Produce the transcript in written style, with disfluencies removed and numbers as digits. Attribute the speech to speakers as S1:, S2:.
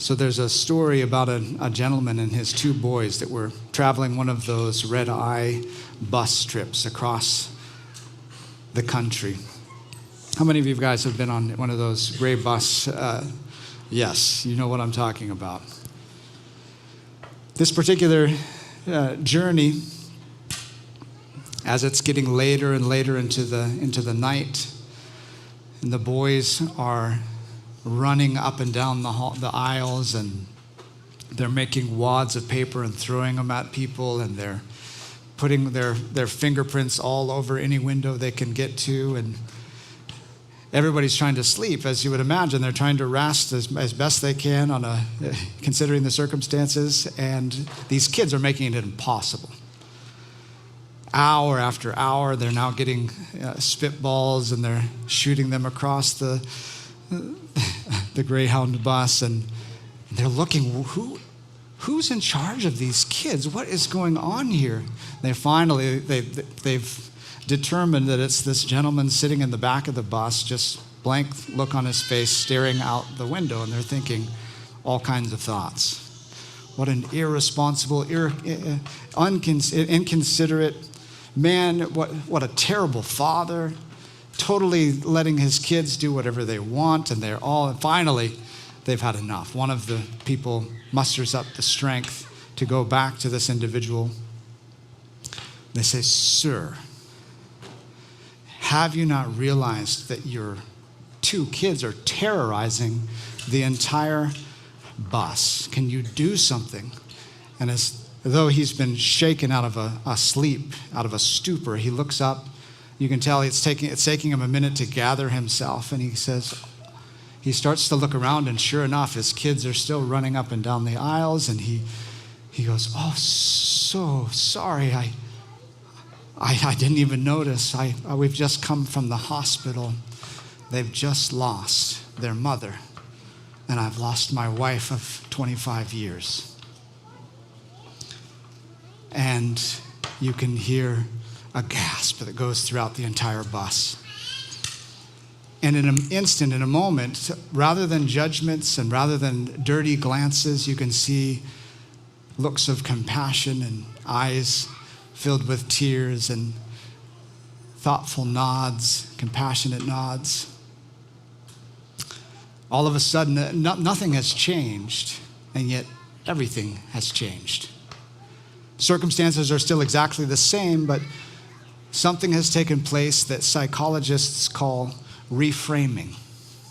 S1: So there's a story about a gentleman and his two boys that were traveling one of those red-eye bus trips across the country. How many of you guys have been on one of those gray bus? Yes, you know what I'm talking about. This particular journey, as it's getting later and later into the night, and the boys are running up and down the aisles, and they're making wads of paper and throwing them at people, and they're putting their fingerprints all over any window they can get to, and everybody's trying to sleep, as you would imagine. They're trying to rest as best they can considering the circumstances, and these kids are making it impossible. Hour after hour, they're now getting spitballs, and they're shooting them across the Greyhound bus, and they're looking, who's in charge of these kids? What is going on here? They've determined that it's this gentleman sitting in the back of the bus, just blank look on his face, staring out the window, and they're thinking all kinds of thoughts. What an irresponsible, inconsiderate man, what a terrible father, totally letting his kids do whatever they want, and finally, they've had enough. One of the people musters up the strength to go back to this individual. They say, "Sir, have you not realized that your two kids are terrorizing the entire bus? Can you do something?" And as though he's been shaken out of a sleep, out of a stupor, he looks up. You can tell it's taking him a minute to gather himself, and he starts to look around, and sure enough, his kids are still running up and down the aisles, and he goes, "Oh, so sorry, I didn't even notice. We've just come from the hospital. They've just lost their mother, and I've lost my wife of 25 years." And you can hear a gasp that goes throughout the entire bus. And in an instant, in a moment, rather than judgments and rather than dirty glances, you can see looks of compassion and eyes filled with tears and thoughtful nods, compassionate nods. All of a sudden, nothing has changed, and yet everything has changed. Circumstances are still exactly the same, but something has taken place that psychologists call reframing.